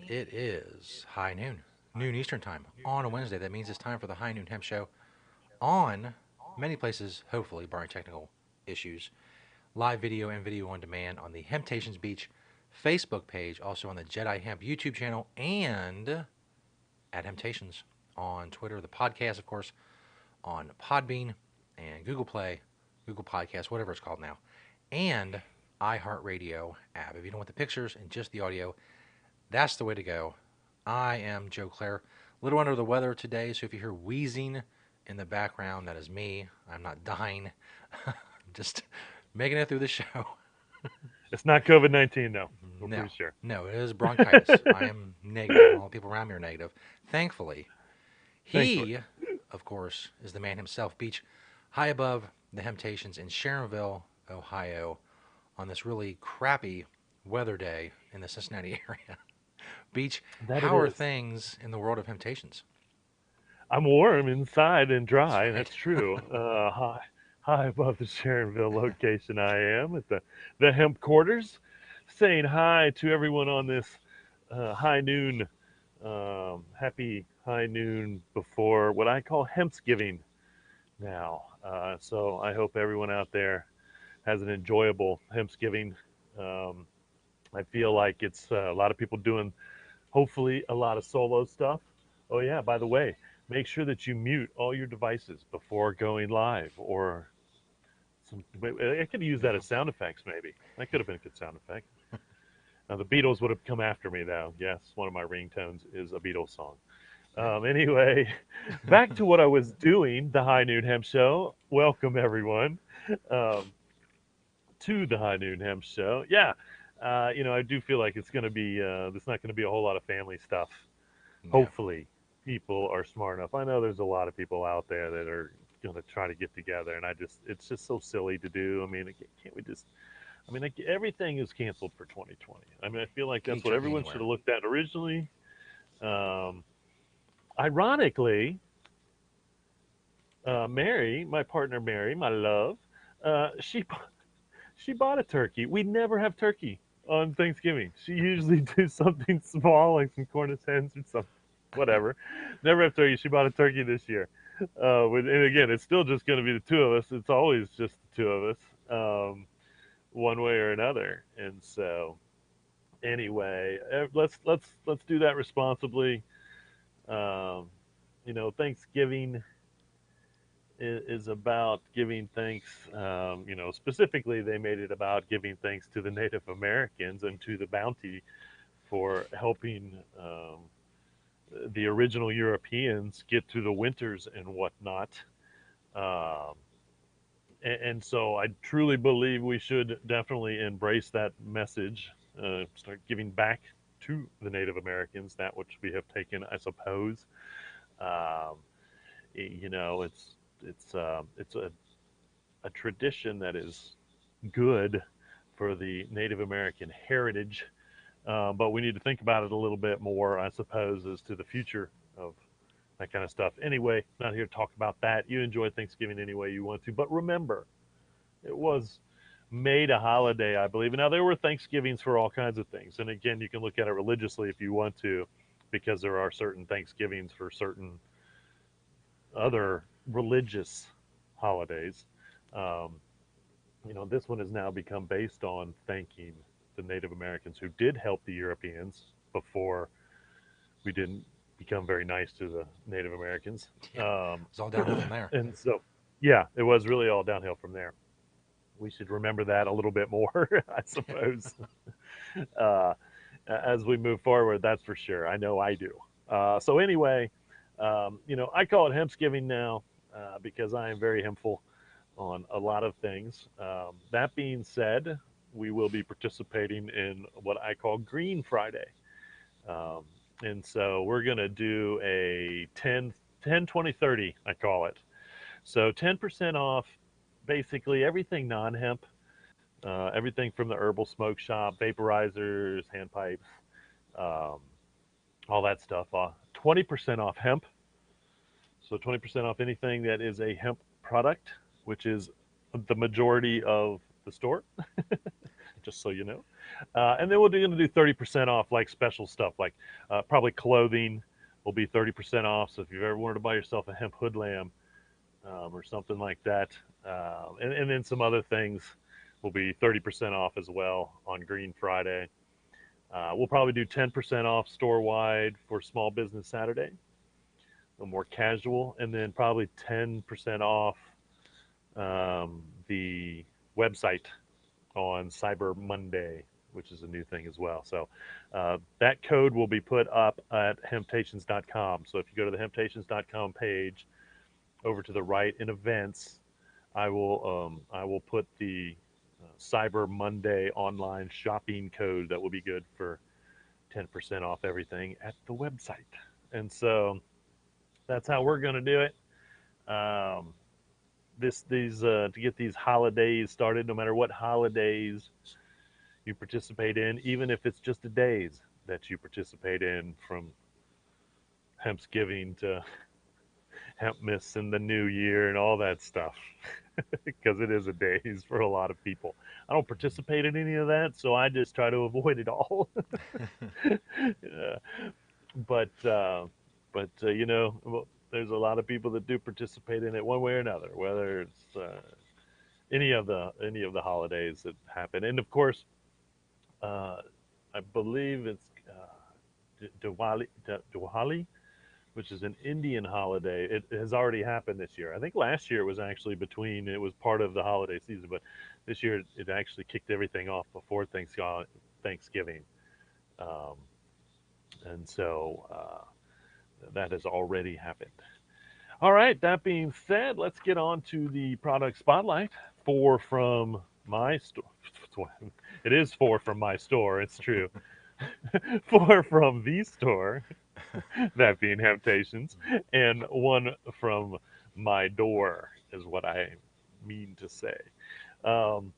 It is high noon, noon Eastern time on a Wednesday. That means it's time for the High Noon Hemp Show on many places, hopefully, barring technical issues. Live video and video on demand on the Hemptations Beach Facebook page, also on the Jedi Hemp YouTube channel, and at Hemptations on Twitter. The podcast, of course, on Podbean and Google Play, Google Podcasts, whatever it's called now, and iHeartRadio app. If you don't want the pictures and just the audio, that's the way to go. I am Joe Clare. A little under the weather today, so if you hear wheezing in the background, that is me. I'm not dying. Just making it through the show. It's not COVID-19, though. We're No, pretty sure. no, it is bronchitis. I am negative, and all the people around me are negative. Thankfully, Thankfully. he, of course, is the man himself. Beach high above the Temptations in Sharonville, Ohio, on this really crappy weather day in the Cincinnati area. Beach, That it how are is. things in the world of Temptations? I'm warm inside and That's dry. right. That's true. High above the Sharonville location, I am at the hemp quarters, saying hi to everyone on this high noon. Happy high noon before what I call Hemps Giving now. So I hope everyone out there has an enjoyable Hemps Giving. Um, I feel like it's a lot of people doing, hopefully, a lot of solo stuff. Oh, yeah, by the way, make sure that you mute all your devices before going live. Or I could use that Yeah. as sound effects, maybe. That could have been a good sound effect. Now, the Beatles would have come after me, though. Yes, one of my ringtones is a Beatles song. Hey. Anyway, back to what I was doing, the High Noon Hemp Show. Welcome, everyone, um, to the High Noon Hemp Show. Yeah, I do feel like it's going to be, there's not going to be a whole lot of family stuff. Yeah. Hopefully, people are smart enough. I know there's a lot of people out there that are going to try to get together, and it's just so silly to do. I mean, can't we just, I mean, like, everything is canceled for 2020. I mean, I feel like You that's what can't be everyone should anywhere. have looked at originally. Um, Ironically, Mary, my partner Mary, my love, she she bought a turkey. We never have turkey on Thanksgiving. She usually do something small like some Cornish hens or something, whatever. Never have turkey. She bought a turkey this year. And again, it's still just going to be the two of us. It's always just the two of us, one way or another. And so, anyway, let's do that responsibly. Um, Thanksgiving is about giving thanks. Specifically, they made it about giving thanks to the Native Americans and to the bounty for helping the original Europeans get through the winters and whatnot. Um, and so I truly believe we should definitely embrace that message, start giving back to the Native Americans that which we have taken, I suppose. Um, it's a tradition that is good for the Native American heritage, but we need to think about it a little bit more, I suppose, as to the future of that kind of stuff. Anyway, not here to talk about that. You enjoy Thanksgiving any way you want to, but remember, it was made a holiday, I believe. Now, there were Thanksgivings for all kinds of things, and again, you can look at it religiously if you want to, because there are certain Thanksgivings for certain other religious holidays. Um, this one has now become based on thanking the Native Americans who did help the Europeans before we didn't become very nice to the Native Americans. Yeah. Um, It's all downhill from there. and so, yeah, it was really all downhill from there. We should remember that a little bit more, I suppose, uh, as we move forward. That's for sure. I know I do. So, anyway, I call it Hempsgiving now because I am very hempful on a lot of things. That being said, we will be participating in what I call Green Friday. Um, and so we're going to do a 10, 20, 30, I call it. So 10% off basically everything non hemp, everything from the herbal smoke shop, vaporizers, hand pipes, um, all that stuff. 20% off hemp. So 20% off anything that is a hemp product, which is the majority of the store. just so you know. And then we're going to do 30% off, like special stuff, like probably clothing will be 30% off. So if you've ever wanted to buy yourself a hemp hood lamb or something like that, and then some other things will be 30% off as well on Green Friday. We'll probably do 10% off store wide for Small Business Saturday, a little more casual, and then probably 10% off the website on Cyber Monday, which is a new thing as well. So that code will be put up at hemptations.com. So if you go to the hemptations.com page, over to the right in events, I will put the Cyber Monday online shopping code that will be good for 10% off everything at the website. And so that's how we're going to do it. Um, these to get these holidays started, no matter what holidays you participate in, even if it's just the days that you participate in, from Hemps Giving to Hemp Miss in the New Year and all that stuff, because it is a days for a lot of people. I don't participate in any of that, so I just try to avoid it all. Yeah. But you know, well, there's a lot of people that do participate in it one way or another, whether it's any of the holidays that happen, and of course, uh, I believe it's Diwali, which is an Indian holiday. It has already happened this year. I think last year it was actually between, it was part of the holiday season, but this year it actually kicked everything off before Thanksgiving. Um, and so that has already happened. All right, that being said, let's get on to the product spotlight. Four from my store. It is four from my store, it's true. Four from the store, that being Temptations, and one from my door is what I mean to say. Um,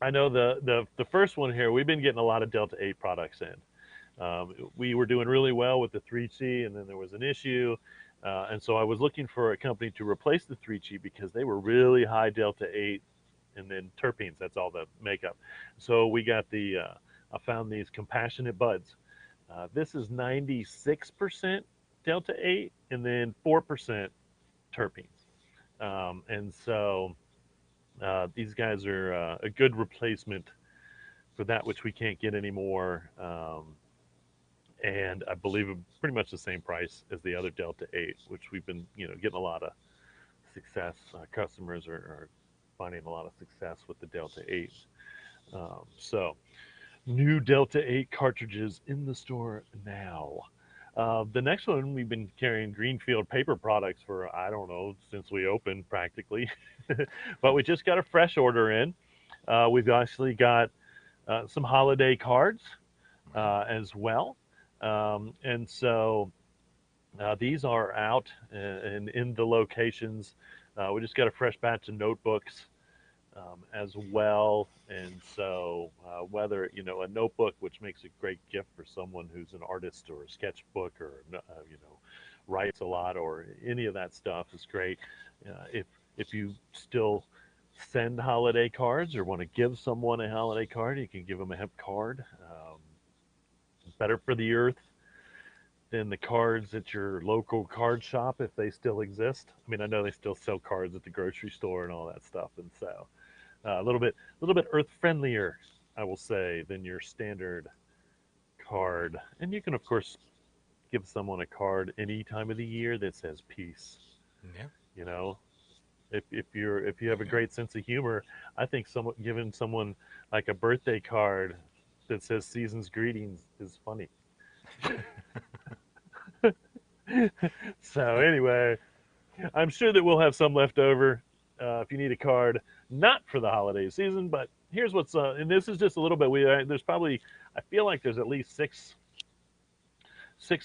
I know the first one here. We've been getting a lot of Delta 8 products in. We were doing really well with the 3C, and then there was an issue, and so I was looking for a company to replace the 3G because they were really high Delta 8, and then terpenes. That's all the makeup. So we got the. I found these Compassionate Buds. This is 96% Delta 8 and then 4% terpenes. And so these guys are a good replacement for that which we can't get anymore. And I believe pretty much the same price as the other Delta 8, which we've been, getting a lot of success. Customers are finding a lot of success with the Delta 8s. So new Delta 8 cartridges in the store now. The next one, we've been carrying Greenfield paper products for, I don't know, since we opened practically. But we just got a fresh order in. We've actually got some holiday cards as well. And so these are out and in the locations. We just got a fresh batch of notebooks as well. And so, whether, a notebook, which makes a great gift for someone who's an artist or a sketchbook or, writes a lot, or any of that stuff is great. If you still send holiday cards or want to give someone a holiday card, you can give them a hemp card. Better for the earth than the cards at your local card shop, if they still exist. I mean, I know they still sell cards at the grocery store and all that stuff, and so a little bit earth friendlier, I will say, than your standard card. And you can, of course, give someone a card any time of the year that says peace. Yeah. You know, if you have a great sense of humor, I think giving someone like a birthday card that says season's greetings is funny. So anyway, I'm sure that we'll have some left over if you need a card, not for the holiday season. But here's what's and this is just a little bit. There's probably, I feel like there's at least six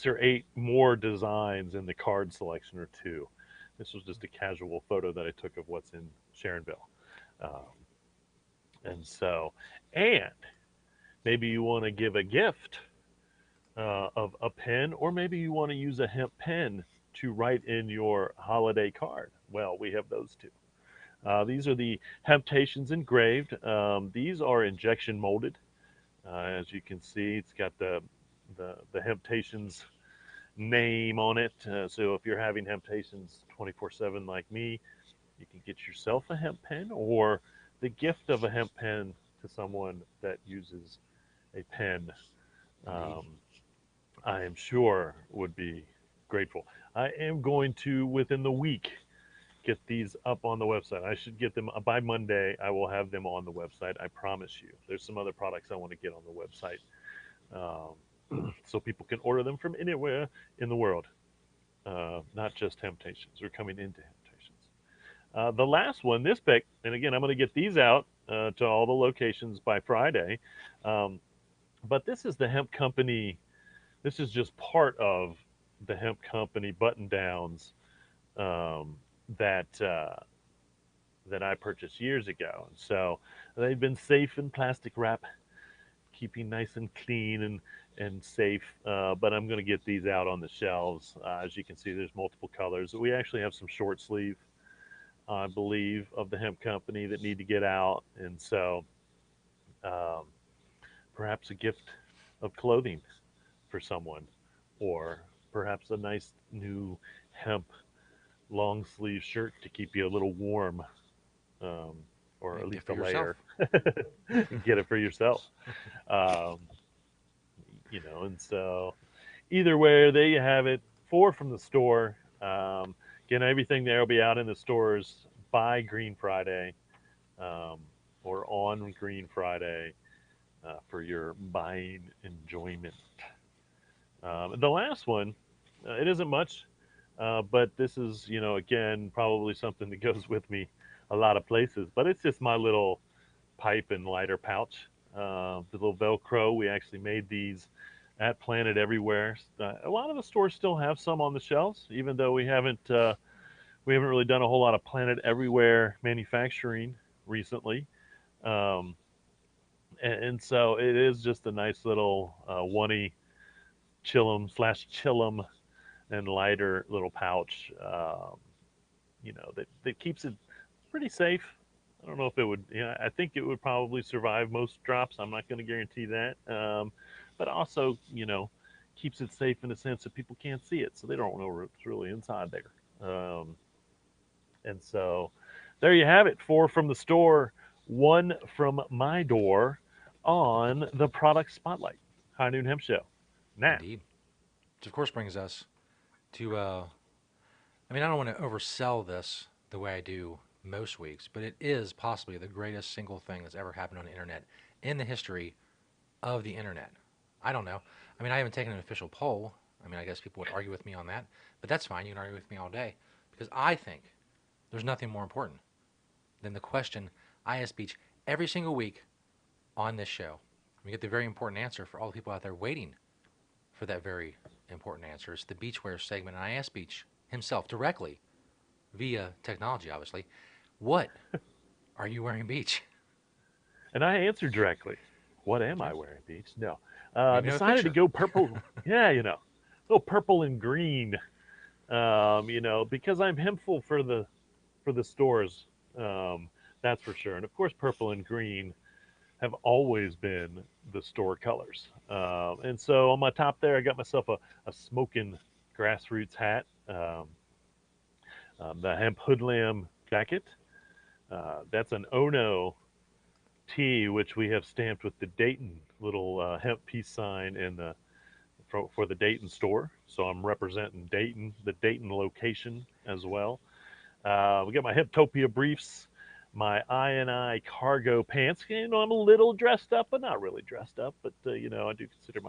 or eight more designs in the card selection, or two. This was just a casual photo that I took of what's in Sharonville. Um, and so, and maybe you want to give a gift of a pen, or maybe you want to use a hemp pen to write in your holiday card. Well, we have those too. These are the Hemptations engraved. These are injection molded. As you can see, it's got the Hemptations name on it. So if you're having Hemptations 24/7 like me, you can get yourself a hemp pen or the gift of a hemp pen to someone that uses a pen. Indeed. Um, I am sure would be grateful. I am going to within the week get these up on the website. I should get them by Monday. I will have them on the website. I promise you. There's some other products I want to get on the website, so people can order them from anywhere in the world, not just Temptations. We're coming into Temptations. The last one, this pick, and again, I'm going to get these out to all the locations by Friday. Um, but this is the Hemp Company. This is just part of the Hemp Company button downs um, that that I purchased years ago. And so they've been safe in plastic wrap, keeping nice and clean and safe. But I'm going to get these out on the shelves. As you can see, there's multiple colors. We actually have some short sleeve, I believe, of the Hemp Company that need to get out. And so um, perhaps a gift of clothing for someone, or perhaps a nice new hemp long sleeve shirt to keep you a little warm, um, or at And gift least for a yourself. layer. Get it for yourself. Um, and so either way, there you have it. Four from the store. Again, everything there will be out in the stores by Green Friday, um, or on Green Friday, for your buying enjoyment. The last one, it isn't much, but this is, again, probably something that goes with me a lot of places. But it's just my little pipe and lighter pouch, the little Velcro. We actually made these at Planet Everywhere. A lot of the stores still have some on the shelves, even though we haven't really done a whole lot of Planet Everywhere manufacturing recently. Um, and so it is just a nice little one chillum and lighter little pouch, that keeps it pretty safe. I don't know if it would. I think it would probably survive most drops. I'm not going to guarantee that, but also, keeps it safe in the sense that people can't see it, so they don't know what's really inside there. And so, there you have it. Four from the store, one from my door, on the product spotlight. High Noon Hemp Show. Now, Indeed. Which of course brings us to I mean, I don't want to oversell this the way I do most weeks, but it is possibly the greatest single thing that's ever happened on the internet in the history of the internet. I don't know. I mean, I haven't taken an official poll. I mean, I guess people would argue with me on that, but that's fine. You can argue with me all day because I think there's nothing more important than the question I ask Beach every single week on this show. We get the very important answer for all the people out there waiting for that very important answer. It's the Beachwear segment, and I ask Beach himself directly via technology, obviously, what are you wearing, Beach? and I answered directly. What am Yeah, I wearing, Beach? No. we even have a Decided to picture. go purple. Yeah, a little purple and green. Because I'm hempful for the stores. Um, that's for sure. And of course, purple and green have always been the store colors. And so on my top there, I got myself a smoking grassroots hat, the hemp hoodlam jacket. That's an Ono T, which we have stamped with the Dayton little hemp peace sign for the Dayton store. So I'm representing Dayton, the Dayton location as well. We got my Hemptopia briefs, my I cargo pants. I'm a little dressed up, but not really dressed up. But I do consider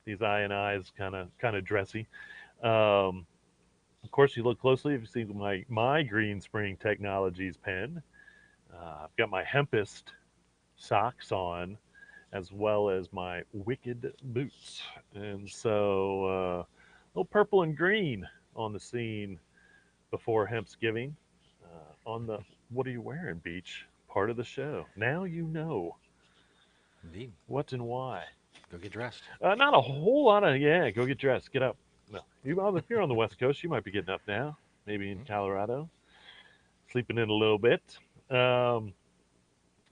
these Is kind of dressy. Um, of course, you look closely, if you see my Green Spring Technologies pen. I've got my Hempest socks on, as well as my Wicked boots. And so, little purple and green on the scene before Hemps Giving. On the What Are You Wearing Beach part of the show. Now you know Indeed. what and why. Go get dressed. Not a whole lot of, yeah, go get dressed, get up. No, if you're on the West Coast, you might be getting up now, maybe in Hmm? Colorado. sleeping in a little bit. Um,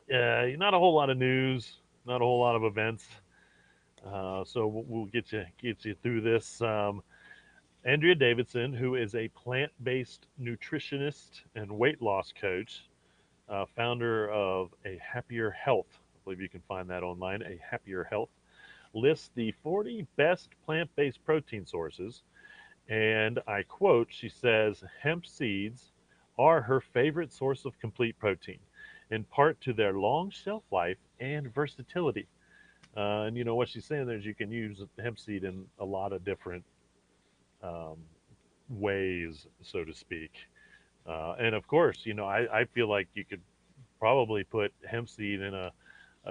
not a whole lot of news, not a whole lot of events. So we'll get you through this. Andrea Davidson, who is a plant-based nutritionist and weight loss coach, founder of A Happier Health. I believe you can find that online. A Happier Health lists the 40 best plant-based protein sources, and I quote, she says, hemp seeds are her favorite source of complete protein, in part to their long shelf life and versatility. And what she's saying there is you can use hemp seed in a lot of different um, ways, so to speak. And of course, I feel like you could probably put hemp seed in a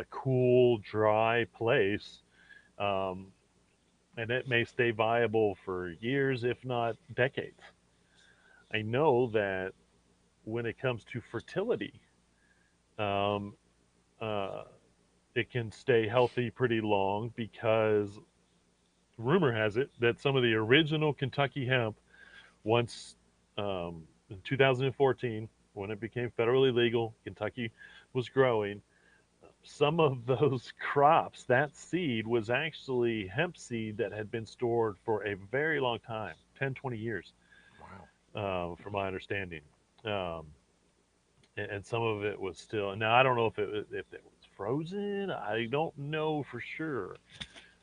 cool, dry place, um, and it may stay viable for years, if not decades. I know that when it comes to fertility, um, uh, it can stay healthy pretty long because rumor has it that some of the original Kentucky hemp, once in 2014, when it became federally legal, Kentucky was growing. Some of those crops, that seed was actually hemp seed that had been stored for a very long time, 10, 20 years, Wow. from my understanding. Um, and some of it was still. Now I don't know if it was frozen. I don't know for sure,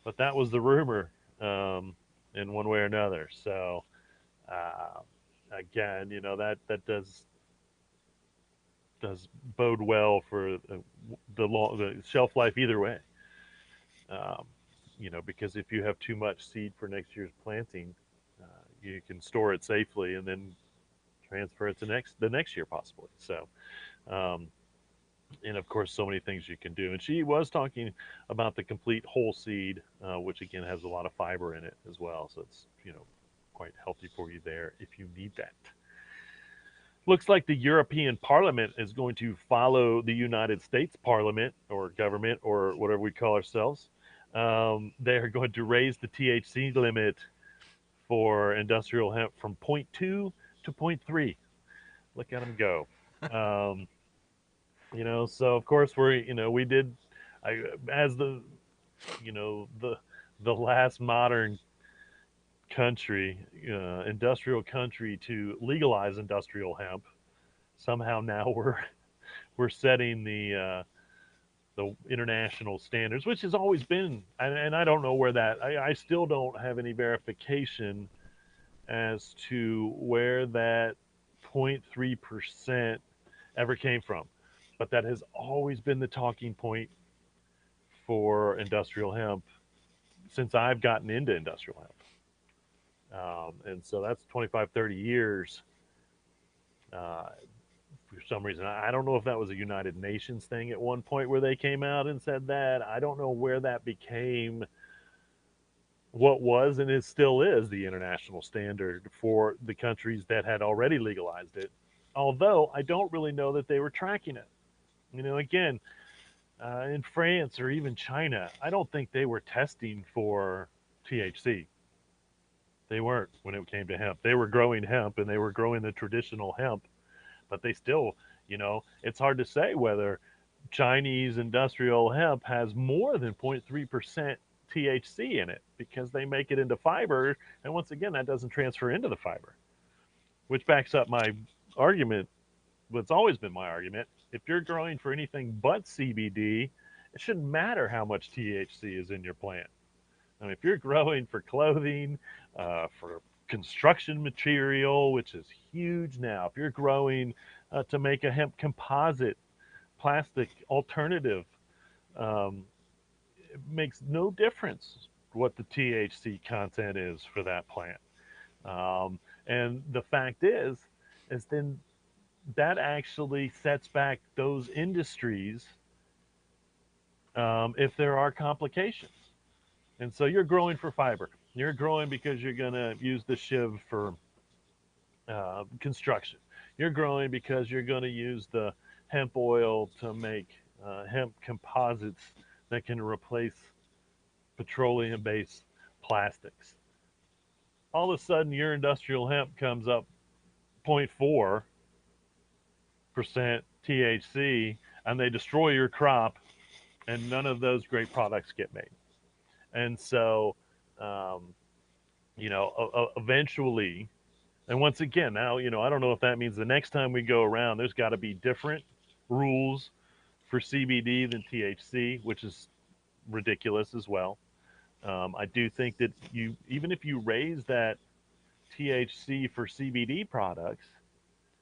but that was the rumor, in one way or another. So uh, again, that does bode well for the shelf life either way. Um, because if you have too much seed for next year's planting, you can store it safely and then transfer it to the next year possibly. So, um, and of course, so many things you can do. And she was talking about the complete whole seed, which again has a lot of fiber in it as well. So it's quite healthy for you there if you need that. Looks like the European Parliament is going to follow the United States Parliament or government or whatever we call ourselves. They are going to raise the THC limit for industrial hemp from zero point 0.2 to zero point 0.3. Look at them go. Um, so of course we did, as the last modern country, industrial country to legalize industrial hemp. Somehow now we're setting the international standards, which has always been, and I don't know where that. I still don't have any verification as to where that 0.3% ever came from, but that has always been the talking point for industrial hemp since I've gotten into industrial hemp. And so that's 25, 30 years. Uh, for some reason, I don't know if that was a United Nations thing at one point where they came out and said that. I don't know where that became what was and it still is the international standard for the countries that had already legalized it. Although I don't really know that they were tracking it. Again, in France or even China, I don't think they were testing for THC. They weren't when it came to hemp. They were growing hemp and they were growing the traditional hemp, but they still, it's hard to say whether Chinese industrial hemp has more than 0.3% THC in it because they make it into fiber. And once again, that doesn't transfer into the fiber, which backs up my argument. What's always been my argument. If you're growing for anything but CBD, it shouldn't matter how much THC is in your plant. I mean, if you're growing for clothing, for construction material, which is huge now, if you're growing to make a hemp composite plastic alternative, um, it makes no difference what the THC content is for that plant. And the fact is then that actually sets back those industries if there are complications. And so you're growing for fiber. You're growing because you're going to use the shiv for construction. You're growing because you're going to use the hemp oil to make hemp composites that can replace petroleum based plastics. All of a sudden, your industrial hemp comes up zero point 0.4 THC, and they destroy your crop, and none of those great products get made. And so, um, eventually, and once again, now, I don't know if that means the next time we go around, there's got to be different rules for CBD than THC, which is ridiculous as well. I do think that even if you raise that THC for CBD products,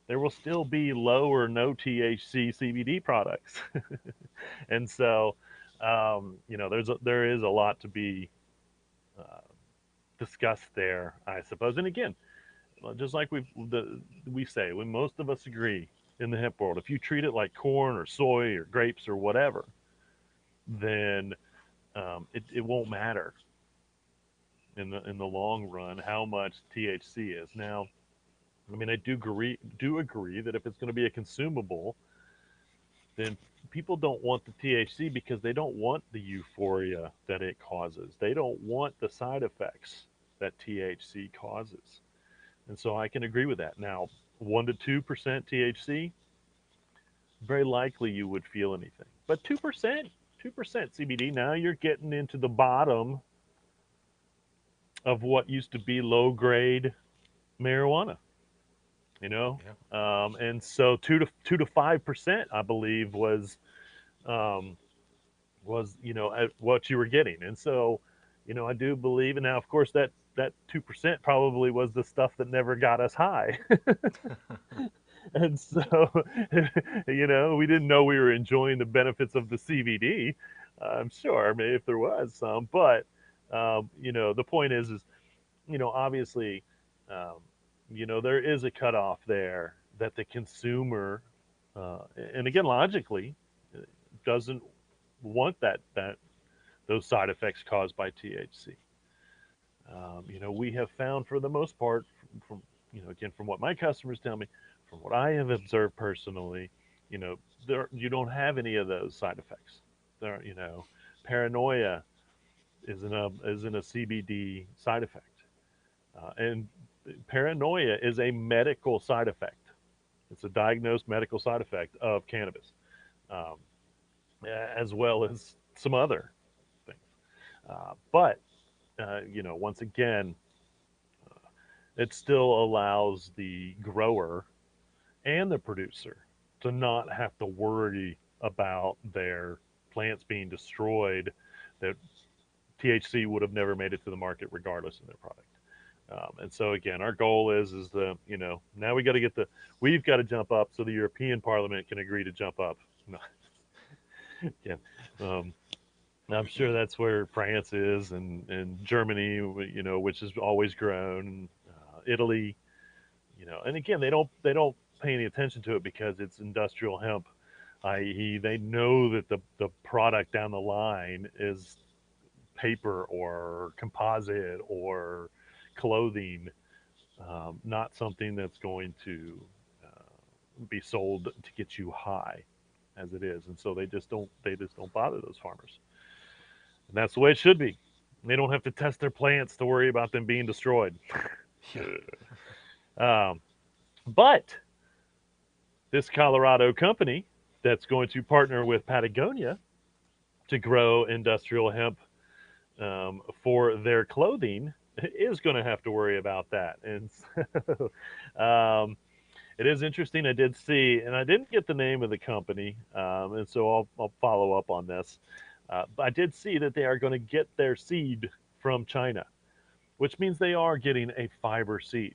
there will still be low or no THC CBD products. And so, there is a lot to be uh, discussed there, I suppose. And again, just like we say, when most of us agree in the hemp world, if you treat it like corn or soy or grapes or whatever, then it won't matter in the long run how much THC is. Now, I mean, I do agree that if it's going to be a consumable, then people don't want the THC because they don't want the euphoria that it causes. They don't want the side effects that THC causes. And so I can agree with that. Now, 1 to 2% THC, very likely you would feel anything. But 2% CBD, now you're getting into the bottom of what used to be low grade marijuana, you know? Yeah. And so 2 to 5%, I believe, um, at what you were getting. And so, I do believe, and now of course that 2% probably was the stuff that never got us high. And so, we didn't know we were enjoying the benefits of the CBD. I'm sure, maybe if there was some, but the point is, obviously, um, there is a cutoff there that the consumer, and again, logically, doesn't want that those side effects caused by THC. We have found for the most part, again, from what my customers tell me, from what I have observed personally, you don't have any of those side effects. There, paranoia isn't a CBD side effect, and paranoia is a medical side effect. It's a diagnosed medical side effect of cannabis, um, as well as some other things. But once again, it still allows the grower and the producer to not have to worry about their plants being destroyed. That THC would have never made it to the market regardless of their product. And so again, our goal is the now we've got to jump up so the European Parliament can agree to jump up. No, yeah, um, I'm sure that's where France is, and Germany, which has always grown, Italy, and again, they don't pay any attention to it because it's industrial hemp, i.e., they know that the product down the line is paper or composite or clothing, not something that's going to be sold to get you high, as it is, and so they just don't bother those farmers, and that's the way it should be. They don't have to test their plants to worry about them being destroyed. Yeah. um, but this Colorado company that's going to partner with Patagonia to grow industrial hemp, for their clothing is going to have to worry about that. And so, it is interesting. I did see, and I didn't get the name of the company, and so I'll follow up on this. But I did see that they are going to get their seed from China, which means they are getting a fiber seed.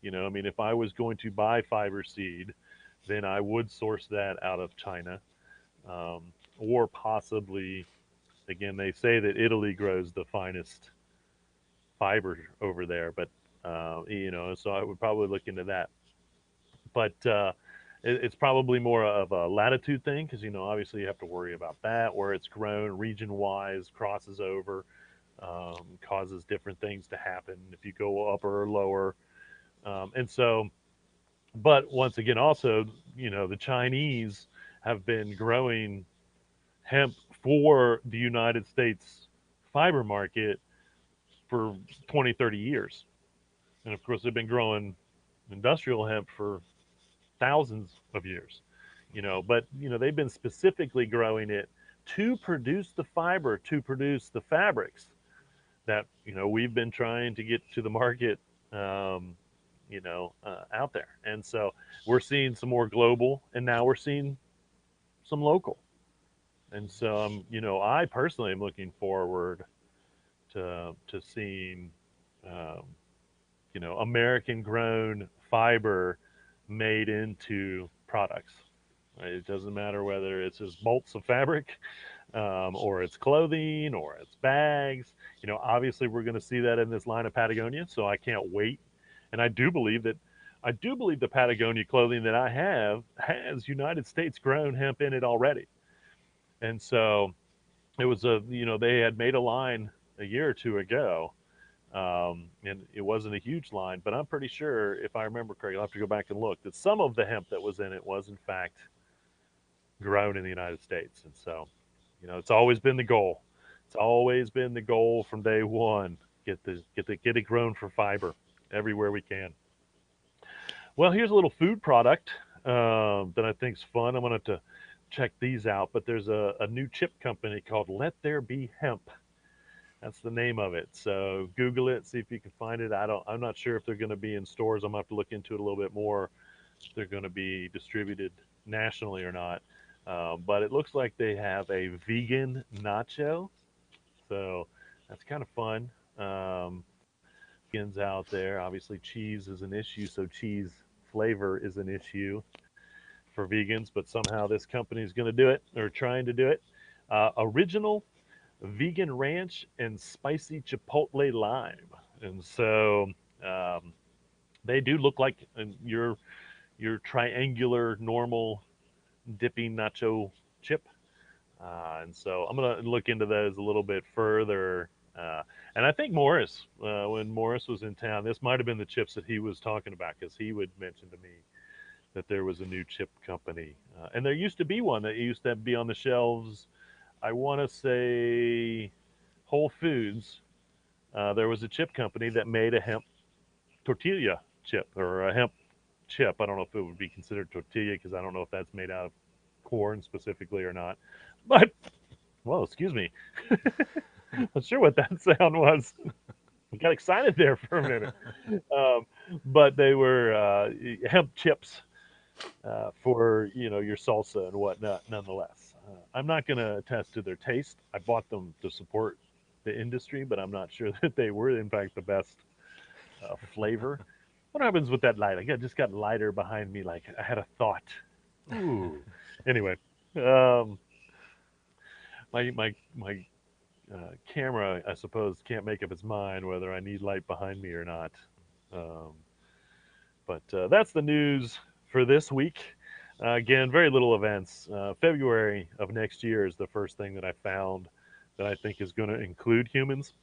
I mean, if I was going to buy fiber seed, then I would source that out of China, um, or possibly, again, they say that Italy grows the finest fiber over there, but so I would probably look into that. But it's probably more of a latitude thing because obviously you have to worry about that where it's grown region wise, crosses over, causes different things to happen if you go upper or lower, and so. But once again, also, the Chinese have been growing hemp for the United States fiber market for 20, 30 years. And of course, they've been growing industrial hemp for thousands of years. But they've been specifically growing it to produce the fiber, to produce the fabrics that we've been trying to get to the market, out there. And so we're seeing some more global, and now we're seeing some local. And so I personally am looking forward to seeing, um, American grown fiber made into products. Right? It doesn't matter whether it's just bolts of fabric, or it's clothing, or it's bags. Obviously we're going to see that in this line of Patagonia, so I can't wait. And I do believe the Patagonia clothing that I have has United States grown hemp in it already. And so it was they had made a line a year or two ago, and it wasn't a huge line, but I'm pretty sure, if I remember correctly, I'll have to go back and look, that some of the hemp that was in it was in fact grown in the United States. And so, it's always been the goal. It's always been the goal from day one. Get it grown for fiber everywhere we can. Well, here's a little food product that I think's fun. I'm gonna have to check these out. But there's a new chip company called Let There Be Hemp. That's the name of it. So Google it, see if you can find it. I'm not sure if they're going to be in stores. I'm gonna have to look into it a little bit more. If they're going to be distributed nationally or not. But it looks like they have a vegan nacho. So that's kind of fun. Vegans out there. Obviously, cheese is an issue. So cheese flavor is an issue for vegans. But somehow this company is going to do it, or trying to do it. Original vegan ranch and spicy chipotle lime. And so they do look like your triangular normal dipping nacho chip. And so I'm going to look into those a little bit further. And I think Morris, when Morris was in town, this might have been the chips that he was talking about, because he would mention to me that there was a new chip company. And there used to be one that used to be on the shelves. I want to say Whole Foods. There was a chip company that made a hemp tortilla chip, or a hemp chip. I don't know if it would be considered tortilla, because I don't know if that's made out of corn specifically or not. But, well, excuse me. Not sure what that sound was. I got excited there for a minute. Um, but they were hemp chips for your salsa and whatnot. Nonetheless, I'm not going to attest to their taste. I bought them to support the industry, but I'm not sure that they were in fact the best flavor. What happens with that light? Just got lighter behind me, like I had a thought. Ooh. Anyway, um, my camera, I suppose, can't make up its mind whether I need light behind me or not. Um, but that's the news for this week. Again, very little events. February of next year is the first thing that I found that I think is going to include humans,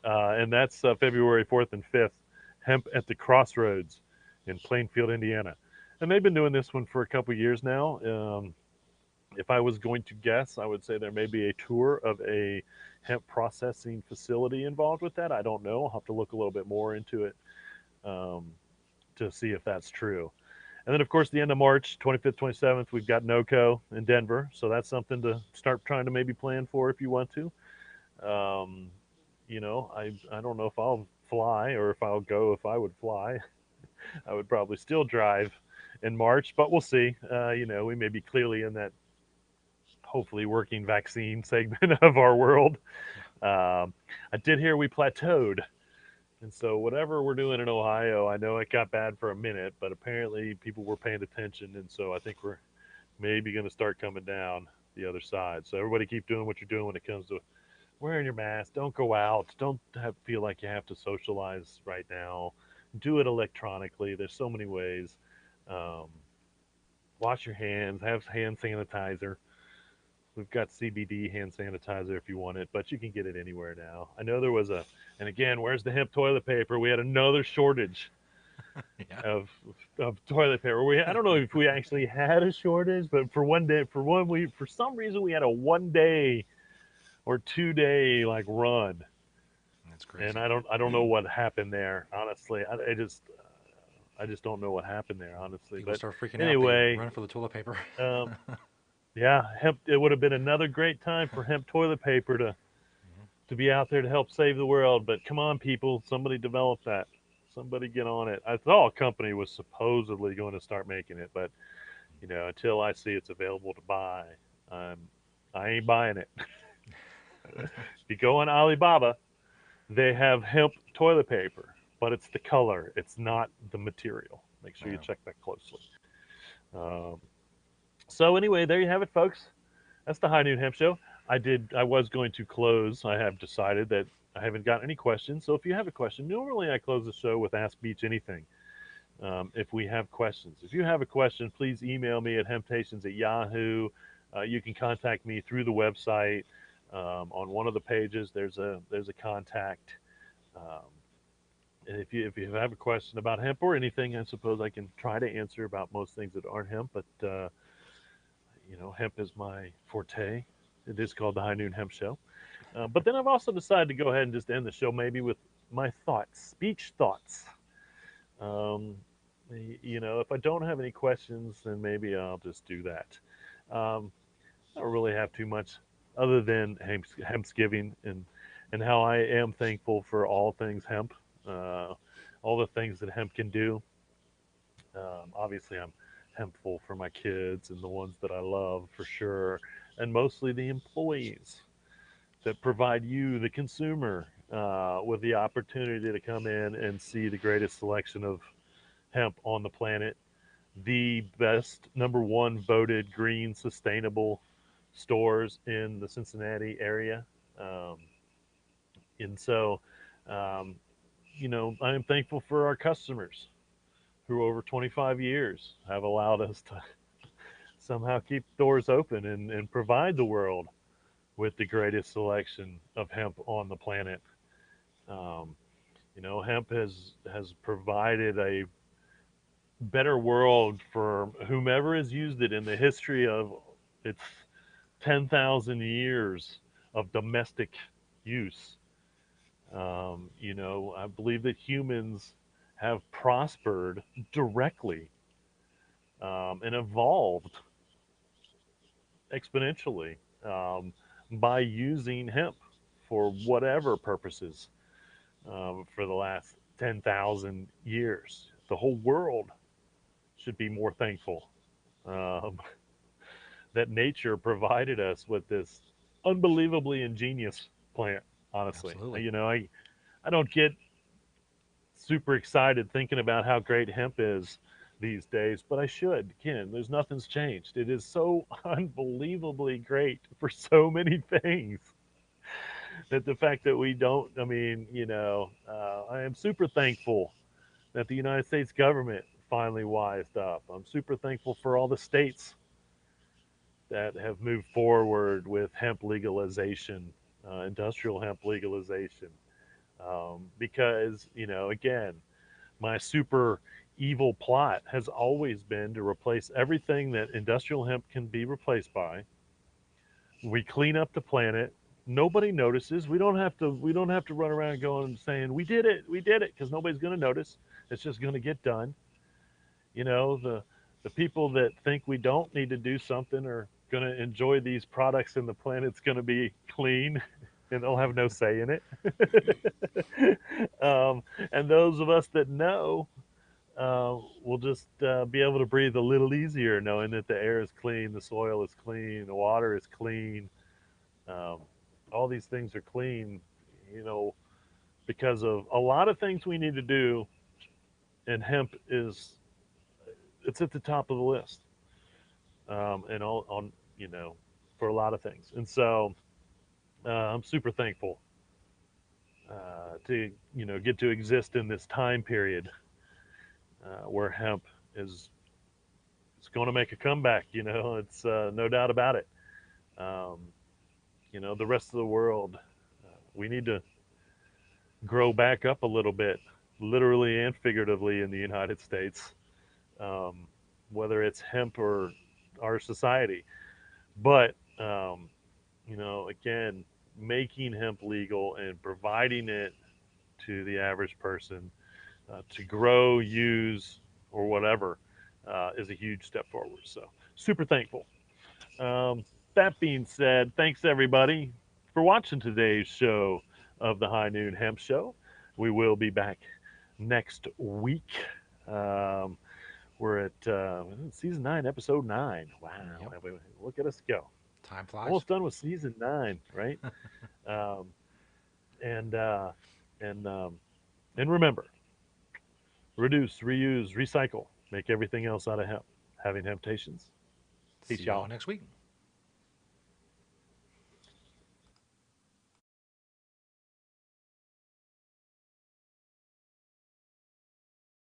and that's February 4th and 5th, Hemp at the Crossroads in Plainfield, Indiana. And they've been doing this one for a couple years now. If I was going to guess, I would say there may be a tour of a hemp processing facility involved with that. I don't know. I'll have to look a little bit more into it, um, to see if that's true. And then, of course, the end of March, 25th, 27th, we've got NOCO in Denver. So that's something to start trying to maybe plan for if you want to. Um, I don't know if I'll fly, or if I'll go. If I would fly, I would probably still drive in March, but we'll see. We may be clearly in that hopefully working vaccine segment of our world. I did hear we plateaued. And so, whatever we're doing in Ohio, I know it got bad for a minute, but apparently people were paying attention. And so, I think we're maybe going to start coming down the other side. So, everybody keep doing what you're doing when it comes to wearing your mask. Don't go out. Don't feel like you have to socialize right now. Do it electronically. There's so many ways. Um, Wash your hands. Have hand sanitizer. We've got CBD hand sanitizer if you want it, but you can get it anywhere now. I know there was and again, where's the hemp toilet paper? We had another shortage Yeah. of toilet paper. I don't know if we actually had a shortage, but for one day, for some reason we had a 1 day or 2 day like run, That's and crazy. I don't know what happened there. Honestly, I just I just don't know what happened there, honestly. People But start freaking out. They anyway, run for the toilet paper. um, yeah, hemp. It would have been another great time for hemp toilet paper Mhm. to be out there to help save the world. But come on, people, somebody develop that. Somebody get on it. I thought a company was supposedly going to start making it, but until I see it's available to buy, I'm I ain't buying it. If you go on Alibaba, they have hemp toilet paper, but it's the color. It's not the material. Make sure you Yeah. check that closely. Um, so anyway, there you have it, folks. That's the High Noon Hemp Show. I was going to close. I have decided that I haven't got any questions. So if you have a question, normally I close the show with Ask Beach Anything. If we have questions, if you have a question, please email me at hemptations at Yahoo. You can contact me through the website. On one of the pages, there's a contact. Um, and if you have a question about hemp or anything, I suppose I can try to answer about most things that aren't hemp. But hemp is my forte. It is called the High Noon Hemp Show. But then I've also decided to go ahead and just end the show maybe with my thoughts, speech thoughts. Um, if I don't have any questions, then maybe I'll just do that. I don't really have too much other than Hemp's Giving and how I am thankful for all things hemp, uh, all the things that hemp can do. Obviously, I'm hempful for my kids and the ones that I love for sure, and mostly the employees that provide you, the consumer, with the opportunity to come in and see the greatest selection of hemp on the planet, the best number one voted green sustainable stores in the Cincinnati area. Um, and so, um, I am thankful for our customers who over 25 years have allowed us to somehow keep doors open and provide the world with the greatest selection of hemp on the planet. Um, hemp has provided a better world for whomever has used it in the history of its 10,000 years of domestic use. I believe that humans have prospered directly and evolved exponentially um, by using hemp for whatever purposes for the last 10,000 years. The whole world should be more thankful um, that nature provided us with this unbelievably ingenious plant. Honestly, Absolutely. I don't get super excited thinking about how great hemp is these days, but I should. Again, there's nothing's changed. It is so unbelievably great for so many things that the fact that we don't, I mean, I am super thankful that the United States government finally wised up. I'm super thankful for all the states that have moved forward with hemp legalization, industrial hemp legalization, because, again, my super evil plot has always been to replace everything that industrial hemp can be replaced by. We clean up the planet. Nobody notices. We don't have to run around going saying we did it, because nobody's going to notice. It's just going to get done. The people that think we don't need to do something are going to enjoy these products, and the planet's going to be clean, and they'll have no say in it. And those of us that know will just be able to breathe a little easier, knowing that the air is clean, the soil is clean, the water is clean. Um, all these things are clean, you know, because of a lot of things we need to do, and hemp is it's at the top of the list, and all on for a lot of things. And so I'm super thankful to get to exist in this time period where hemp is it's going to make a comeback. It's no doubt about it. Um, the rest of the world, we need to grow back up a little bit, literally and figuratively, in the United States, um, whether it's hemp or our society. But again, making hemp legal and providing it to the average person to grow, use, or whatever is a huge step forward. So super thankful. Um, that being said, thanks everybody for watching today's show of the High Noon Hemp Show. We will be back next week. Um, we're at season 9, episode 9. Wow, Yep. look at us go! Time flies. Almost done with season 9, right? Um, and and and remember, reduce, reuse, recycle. Make everything else out of hemp. Having temptations. See Peace, y'all y'all. next week.